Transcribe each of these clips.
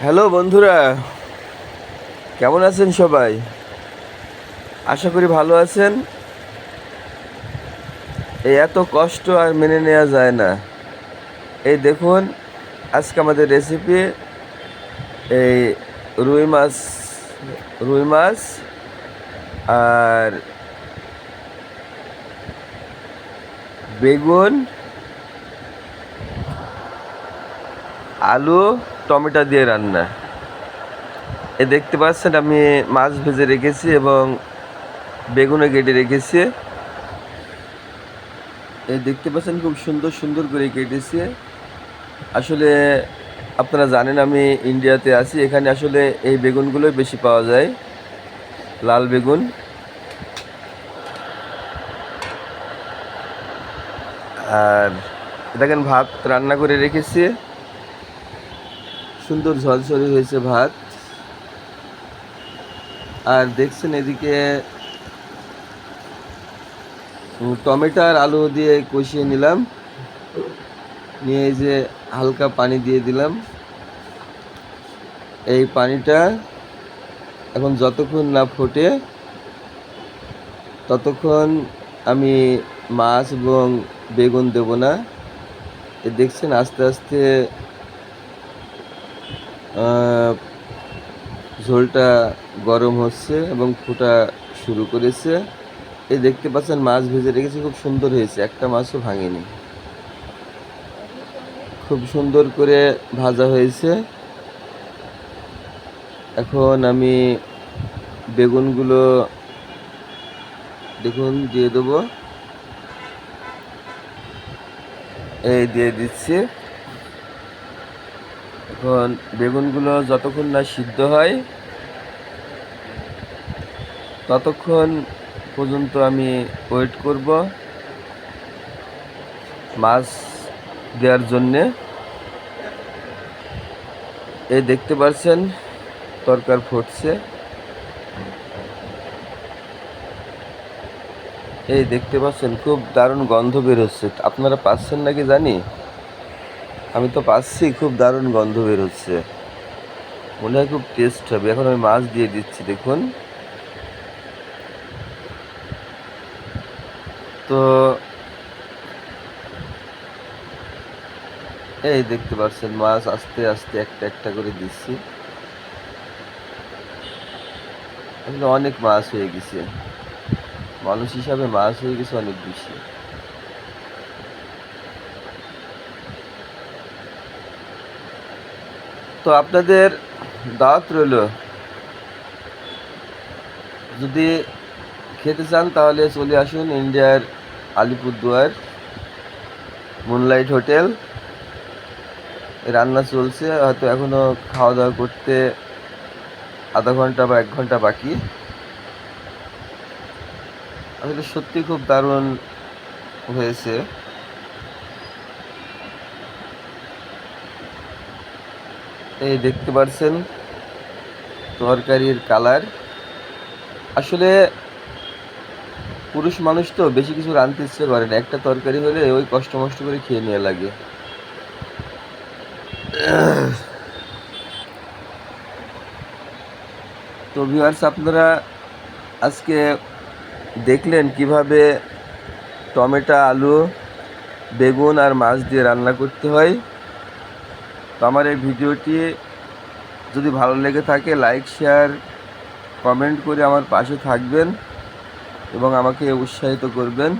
Hello বন্ধুরা, কেমন আছেন সবাই? আশা করি ভালো আছেন। এই এত কষ্ট আর মেনে নেওয়া যায় না। এই দেখুন, আজকে আমাদের রেসিপি এই রুই মাছ রুই মাছ আর বেগুন, আলু, টমেটো দিয়ে রান্না। এ দেখতে পাচ্ছেন আমি মাছ ভেজে রেখেছি এবং বেগুনও কেটে রেখেছি। এই দেখতে পাচ্ছেন খুব সুন্দর সুন্দর করে কেটেছি। আসলে আপনারা জানেন আমি ইন্ডিয়াতে আছি, এখানে আসলে এই বেগুনগুলোই বেশি পাওয়া যায়, লাল বেগুন। আর দেখেন ভাত রান্না করে রেখেছি, সুন্দর ঝরঝরে হয়েছে ভাত। আর দেখছেন এদিকে টমেটো আর আলু দিয়ে কষিয়ে নিলাম, নিয়ে এই যে হালকা পানি দিয়ে দিলাম। এই পানিটা এখন যতক্ষণ না ফোটে ততক্ষণ আমি মাছ এবং বেগুন দেব না। এ দেখছেন আস্তে আস্তে ঝোলটা গরম হচ্ছে এবং ফোটা শুরু করেছে। এই দেখতে পাচ্ছেন মাছ ভেজে রেখেছি, খুব সুন্দর হয়েছে, একটা মাছও ভাঙেনি, খুব সুন্দর করে ভাজা হয়েছে। এখন আমি বেগুনগুলো দেখুন দিয়ে দেবো, এই দিয়ে দিচ্ছি। এখন বেগুনগুলো যতক্ষণ না সিদ্ধ হয় ততক্ষণ পর্যন্ত আমি ওয়েট করব মাছ দেওয়ার জন্যে। এই দেখতে পাচ্ছেন তরকার ফুটছে, এই দেখতে পাচ্ছেন খুব দারুণ গন্ধ বের হচ্ছে। আপনারা পাচ্ছেন নাকি জানি, আমি তো পাচ্ছি, খুব দারুণ গন্ধ বের হচ্ছে, মনে হয় খুব টেস্ট হবে। এখন আমি মাছ দিয়ে দিচ্ছি, দেখুন। তো এই দেখতে পাচ্ছেন মাছ আস্তে আস্তে একটা একটা করে দিচ্ছি। আসলে অনেক মাছ হয়ে গেছে, মানুষ হিসাবে মাছ হয়ে গেছে অনেক বেশি। তো আপনাদের দাওয়াত রইল, যদি খেতে চান তাহলে চলে আসুন ইন্ডিয়ার আলিপুরদুয়ার মুনলাইট হোটেল। রান্না চলছে, হয়তো এখনও খাওয়া দাওয়া করতে আধা ঘন্টা বা 1 ঘন্টা বাকি। আসলে সত্যি খুব দারুণ হয়েছে। এই দেখতে পাচ্ছেন তরকারির কালার। আসলে পুরুষ মানুষ তো বেশি কিছু রাঁধতে ইচ্ছে করে না, একটা তরকারি হলে ওই কষ্ট মষ্ট করে খেয়ে নেওয়া লাগে। তো ভিউয়ার্স, আপনারা আজকে দেখলেন কিভাবে টমেটো, আলু, বেগুন আর মাছ দিয়ে রান্না করতে হয়। তো আমার এই ভিডিওটি যদি ভালো লেগে থাকে লাইক, শেয়ার, কমেন্ট করে আমার পাশে থাকবেন এবং আমাকে উৎসাহিত করবেন।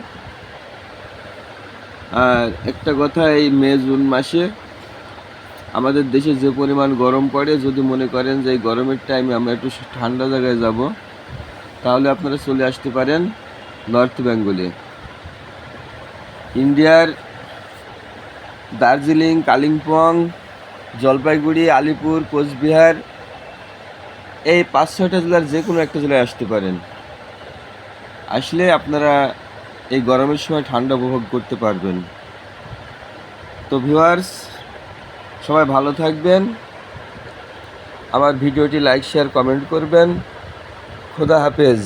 আর একটা কথা, এই মে জুন মাসে আমাদের দেশে যে পরিমাণ গরম পড়ে, যদি মনে করেন যে এই গরমের টাইমে আমরা একটু ঠান্ডা জায়গায় যাব, তাহলে আপনারা চলে আসতে পারেন নর্থ বেঙ্গলে। ইন্ডিয়ার দার্জিলিং, কালিম্পং, জলপাইগুড়ি, আলিপুর, কোচবিহার, এই 5-6টা জেলার যে কোনো একটা জেলায় আসতে পারেন। আসলে আপনারা এই গরমের সময় ঠান্ডা উপভোগ করতে পারবেন। তো ভিউয়ার্স, সবাই ভালো থাকবেন, আমার ভিডিওটি লাইক, শেয়ার, কমেন্ট করবেন। খোদা হাফেজ।